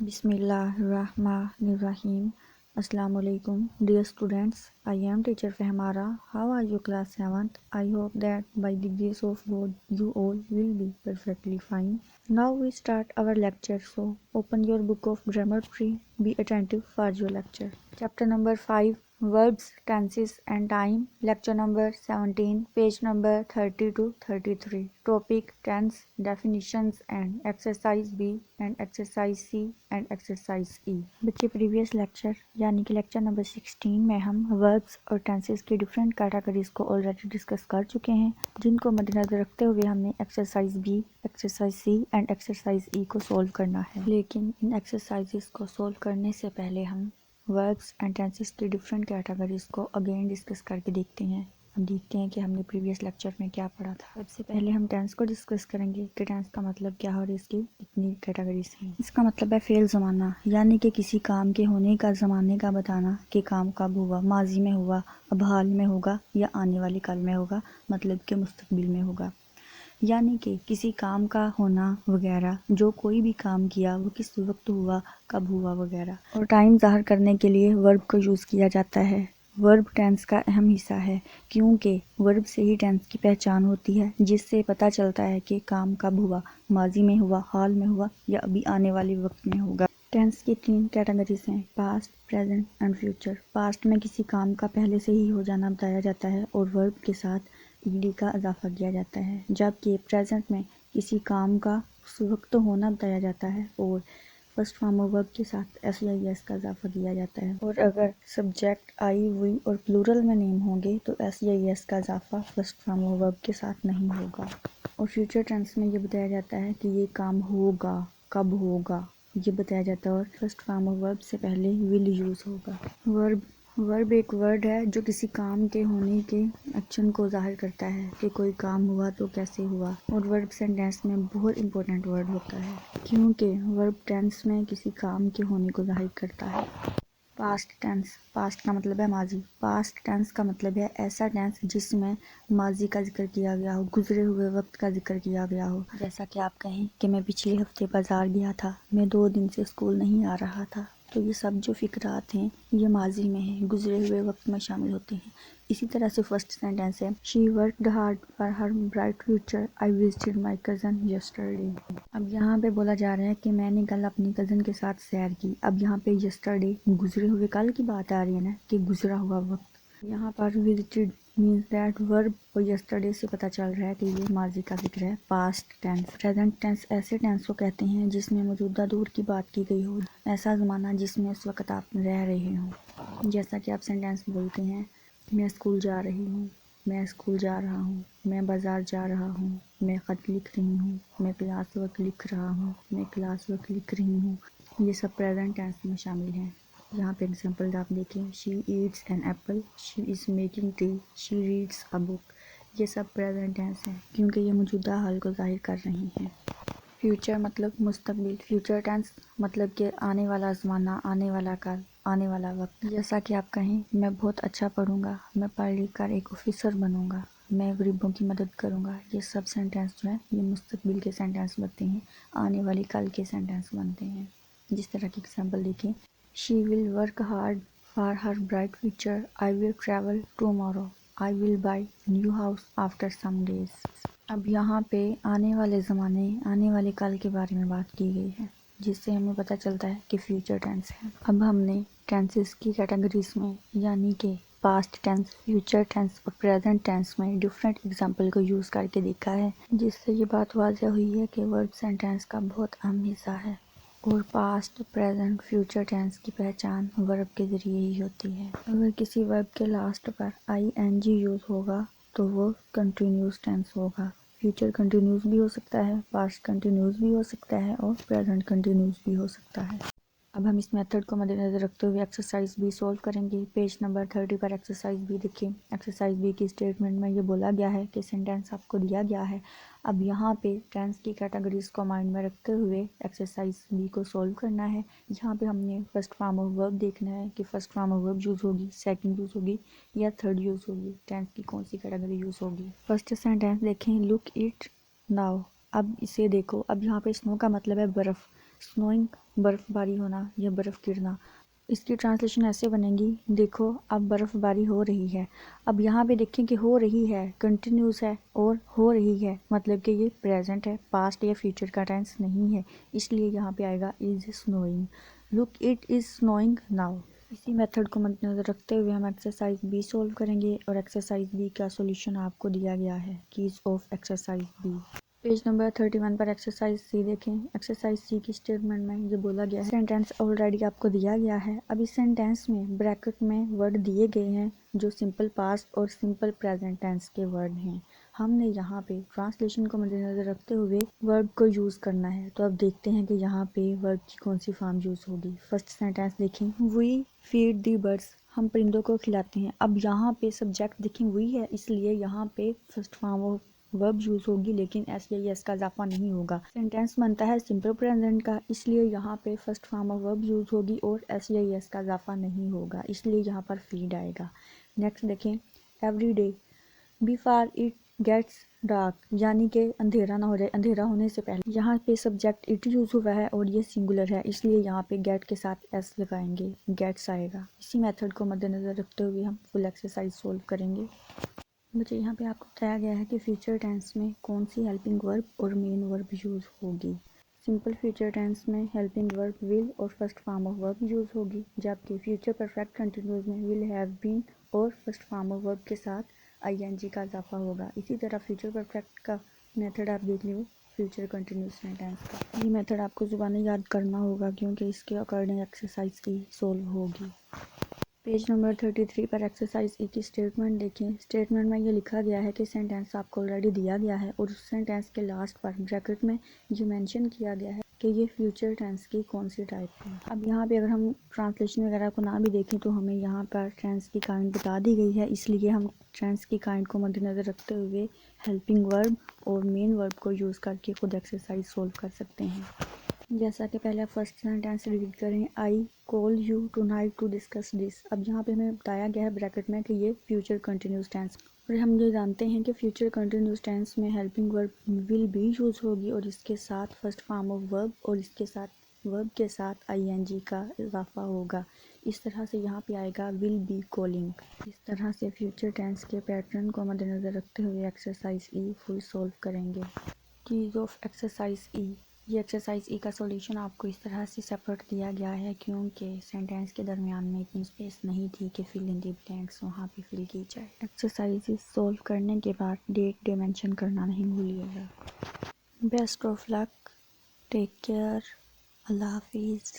Bismillahirrahmanirrahim. Assalamu alaikum. Dear students, I am teacher Fahmara. How are you class 7th? I hope that by the grace of God you all will be perfectly fine. Now we start our lecture, so open your book of grammar tree. Be attentive for your lecture. Chapter number 5, Verbs, Tenses and Time. Lecture number 17, page number 30 to 33. Topic, Tense, Definitions and Exercise B and Exercise C and Exercise E. बच्चे previous lecture यानी कि lecture number 16 में हम verbs और tenses की different categories को already discuss कर चुके हैं, जिनको मद्देनजर रखते हुए हमने exercise B, exercise C and exercise E को सॉल्व करना है। लेकिन इन एक्सरसाइजेस को सॉल्व करने से पहले हम वर्ब्स एंड टेंसेस की डिफरेंट कैटेगरीज को अगेन डिस्कस करके देखते हैं। हम देखते हैं कि हमने प्रीवियस लेक्चर में क्या पढ़ा था। सबसे पहले हम टेंस को डिस्कस करेंगे कि टेंस का मतलब क्या है और इसकी कितनी कैटेगरीज हैं। इसका मतलब है फेल ज़माना, यानी कि किसी काम के होने का ज़माने का बताना कि काम कब हुआ, माजी में हुआ, अब हाल में होगा या आने वाली कल में होगा, मतलब कि मुस्तकबिल में होगा। यानी कि किसी काम का होना वगैरह, जो कोई भी काम किया वो किस वक्त हुआ, कब हुआ वगैरह। और टाइम ज़ाहिर करने के लिए वर्ब को यूज़ किया जाता है। वर्ब टेंस का अहम हिस्सा है, क्योंकि वर्ब से ही टेंस की पहचान होती है, जिससे पता चलता है कि काम कब हुआ, माजी में हुआ, हाल में हुआ या अभी आने वाले वक्त में होगा। टेंस की 3 कैटेगरीज हैं, past, present and future. Past में किसी काम का पहले से ही हो जाना बताया जाता है और वर्ब के साथ ईडी का इजाफा किया जाता है, जबकि प्रेजेंट में किसी काम का उस वक्त होना बताया जाता है और फर्स्ट फॉर्म ऑफ वर्ब के साथ एस का इजाफा किया जाता है। और अगर सब्जेक्ट आई, वी और प्लूरल में नेम होंगे तो एस का इजाफा फर्स्ट फॉर्म ऑफ वर्ब के साथ नहीं होगा। और फ्यूचर टेंस में ये बताया जाता है कि ये काम होगा, कब होगा ये बताया जाता है और फर्स्ट फॉर्म ऑफ वर्ब से पहले विल यूज़ होगा। वर्ब एक वर्ड है जो किसी काम के होने के एक्शन को जाहिर करता है कि कोई काम हुआ तो कैसे हुआ। और वर्ब सेंटेंस में बहुत इंपॉर्टेंट वर्ड होता है, क्योंकि वर्ब टेंस में किसी काम के होने को जाहिर करता है। पास्ट टेंस, पास्ट का मतलब है माजी। पास्ट टेंस का मतलब है ऐसा टेंस जिसमें माजी का जिक्र किया गया हो, गुजरे हुए वक्त का जिक्र किया गया हो। जैसा कि आप कहें कि मैं पिछले हफ्ते बाजार गया था, मैं 2 दिन से स्कूल नहीं आ रहा था, तो ये सब जो फिक्रात हैं ये माजी में हैं, गुजरे हुए वक्त में शामिल होते हैं। इसी तरह से फर्स्ट सेंटेंस है, she worked hard for her bright future, I visited my cousin yesterday. अब यहाँ पे बोला जा रहा है कि मैंने कल अपनी कज़न के साथ सैर की। अब यहाँ पे यस्टरडे गुजरे हुए कल की बात आ रही है ना, कि गुजरा हुआ वक्त। यहाँ पर विजिटेड मीन्स दैट वर्ब और यस्टरडे से पता चल रहा है कि ये माजी का जिक्र है। पास्ट टेंस, प्रेजेंट टेंस ऐसे टेंस को कहते हैं जिसमें मौजूदा दौर की बात की गई हो, ऐसा ज़माना जिसमें उस वक्त आप रह रहे हो। जैसा कि आप सेंटेंस बोलते हैं, मैं स्कूल जा रही हूँ, मैं स्कूल जा रहा हूँ, मैं बाज़ार जा रहा हूँ, मैं ख़त लिख रही हूँ, मैं क्लास वर्क लिख रहा हूँ, मैं क्लास वर्क लिख रही हूँ। ये सब प्रेजेंट टेंस में शामिल हैं। यहाँ पे एग्जांपल आप देखें, she eats an apple, she is making tea, she reads a book. ये सब प्रेजेंट टेंस हैं, क्योंकि ये मौजूदा हाल को ज़ाहिर कर रही हैं। फ्यूचर मतलब मुस्तकबिल। फ्यूचर टेंस मतलब कि आने वाला ज़माना, आने वाला कल, आने वाला वक्त। जैसा कि आप कहें, मैं बहुत अच्छा पढ़ूंगा, मैं पढ़ लिख कर एक ऑफिसर बनूंगा, मैं गरीबों की मदद करूंगा। ये सब सेंटेंस जो है ये मुस्तकबिल के सेंटेंस बनते हैं, आने वाली कल के सेंटेंस बनते हैं। जिस तरह की एग्जाम्पल देखें, she will work hard for her bright future, I will travel tomorrow, I will buy new house after some days. अब यहाँ पे आने वाले ज़माने, आने वाले कल के बारे में बात की गई है, जिससे हमें पता चलता है कि फ्यूचर टेंस है। अब हमने टेंसेस की कैटेगरीज में यानी कि पास्ट टेंस, फ्यूचर टेंस और प्रेजेंट टेंस में डिफरेंट एग्जाम्पल को यूज़ करके देखा है, जिससे ये बात वाज़ह हुई है कि वर्ब सेंटेंस का बहुत अहम हिस्सा है और पास्ट, प्रेजेंट, फ्यूचर टेंस की पहचान वर्ब के ज़रिए ही होती है। अगर किसी वर्ब के लास्ट पर ING यूज़ होगा तो वो कंटिन्यूस टेंस होगा। फ्यूचर कंटिन्यूस भी हो सकता है, पास्ट कंटिन्यूस भी हो सकता है और प्रेजेंट कंटिन्यूस भी हो सकता है। अब हम इस मेथड को मद्देनजर रखते हुए एक्सरसाइज बी सॉल्व करेंगे। पेज नंबर 30 पर एक्सरसाइज बी देखिए। एक्सरसाइज बी की स्टेटमेंट में ये बोला गया है कि सेंटेंस आपको दिया गया है। अब यहाँ पे टेंस की कैटेगरीज को माइंड में रखते हुए एक्सरसाइज बी को सॉल्व करना है। यहाँ पे हमने फर्स्ट फॉर्म ऑफ वर्ब देखना है कि first form of verb use होगी, सेकंड यूज़ होगी या थर्ड यूज़ होगी, टेंस की कौन सी कैटेगरी यूज़ होगी। फर्स्ट सेंटेंस देखें, लुक इट नाउ। अब इसे देखो। अब यहाँ पे स्नो का मतलब है बर्फ़, स्नोइंग बर्फ़ बारी होना या बर्फ़ गिरना। इसकी ट्रांसलेशन ऐसे बनेगी, देखो अब बर्फ़ बारी हो रही है। अब यहाँ पे देखें कि हो रही है कंटिन्यूस है और हो रही है मतलब कि ये प्रेजेंट है, पास्ट या फ्यूचर का टेंस नहीं है, इसलिए यहाँ पे आएगा is snowing. Look it is snowing now. इसी मेथड को मद्देनज़र रखते हुए हम एक्सरसाइज बी सोल्व करेंगे और एक्सरसाइज बी का सॉल्यूशन आपको दिया गया है। Keys of exercise B page number 31 पर एक्सरसाइज सी देखें। एक्सरसाइज सी की स्टेटमेंट में ये बोला गया है, सेंटेंस ऑलरेडी आपको दिया गया है। अब इस सेंटेंस में ब्रैकेट में वर्ड दिए गए हैं जो सिंपल पास्ट और सिंपल प्रेजेंट टेंस के वर्ड हैं। हमने यहाँ पे ट्रांसलेशन को मद्देनजर रखते हुए वर्ब को यूज़ करना है। तो अब देखते हैं कि यहाँ पे वर्ब की कौन सी फॉर्म यूज़ होगी। फर्स्ट सेंटेंस देखें, वी फीड दी बर्ड्स, हम परिंदों को खिलाते हैं। अब यहाँ पे सब्जेक्ट देखें वी है, इसलिए यहाँ पे first form of verb use होगी, लेकिन एस या एस का इजाफा नहीं होगा। सेंटेंस बनता है सिंपल प्रेजेंट का, इसलिए यहाँ पे first form of verb use होगी और एस या एस का इजाफा नहीं होगा, इसलिए यहाँ पर फीड आएगा। नेक्स्ट देखें, every day before it gets dark, यानी कि अंधेरा ना हो जाए, अंधेरा होने से पहले। यहाँ पे सब्जेक्ट इट यूज़ हुआ है और ये सिंगुलर है, इसलिए यहाँ पे गेट के साथ एस लगाएंगे, गेट्स आएगा। इसी मेथड को मद्देनज़र रखते हुए हम फुल एक्सरसाइज सोल्व करेंगे। बच्चे यहाँ पे आपको बताया गया है कि फ्यूचर टेंस में कौन सी हेल्पिंग वर्ब और मेन वर्ब यूज़ होगी। सिंपल फ्यूचर टेंस में हेल्पिंग वर्ब विल और first form of verb use होगी, जबकि फ्यूचर परफेक्ट कंटिन्यूस में विल हैव बीन और फर्स्ट फॉर्म ऑफ वर्ब के साथ आईएनजी का इजाफा होगा। इसी तरह फ्यूचर परफेक्ट का मेथड आप देख लो, फ्यूचर कंटिन्यूस टेंस का ये मेथड आपको ज़ुबानी याद करना होगा, क्योंकि इसके अकॉर्डिंग एक्सरसाइज की सोल्व होगी। पेज नंबर 33 पर एक्सरसाइज ई की स्टेटमेंट देखें। स्टेटमेंट में ये लिखा गया है कि सेंटेंस आपको ऑलरेडी दिया गया है और उस सेंटेंस के लास्ट पर ब्रैकेट में ये मेंशन किया गया है कि ये फ्यूचर टेंस की कौन सी टाइप है। अब यहाँ पे अगर हम ट्रांसलेशन वगैरह को ना भी देखें तो हमें यहाँ पर टेंस की काइंड बता दी गई है, इसलिए हम टेंस की काइंड को मद्देनज़र रखते हुए हेल्पिंग वर्ब और मेन वर्ब को यूज़ करके खुद एक्सरसाइज सोल्व कर सकते हैं। जैसा कि पहले फर्स्ट सेंटेंस रीड करें, I call you tonight to discuss this. अब यहाँ पे हमें बताया गया है ब्रैकेट में कि ये फ्यूचर कंटिन्यूस टेंस, और हम ये जानते हैं कि फ्यूचर कंटिन्यूस टेंस में helping verb will be use होगी और इसके साथ फर्स्ट फॉर्म ऑफ वर्ब और इसके साथ वर्ब के साथ आईएनजी का इजाफा होगा। इस तरह से यहाँ पे आएगा विल बी कॉलिंग। इस तरह से फ्यूचर टेंस के पैटर्न को मद्देनज़र रखते हुए एक्सरसाइज ई फुल सोल्व करेंगे। कीज ऑफ एक्सरसाइज ई। ये एक्सरसाइज ई का सॉल्यूशन आपको इस तरह से सेपरेट दिया गया है, क्योंकि सेंटेंस के दरमियान में इतनी स्पेस नहीं थी कि फिल इन दी ब्लैंक्स वहाँ पे फिल की जाए। एक्सरसाइज सोल्व करने के बाद डेट डे मेंशन करना नहीं भूलिएगा। Best of luck, take care, अल्लाह हाफिज़।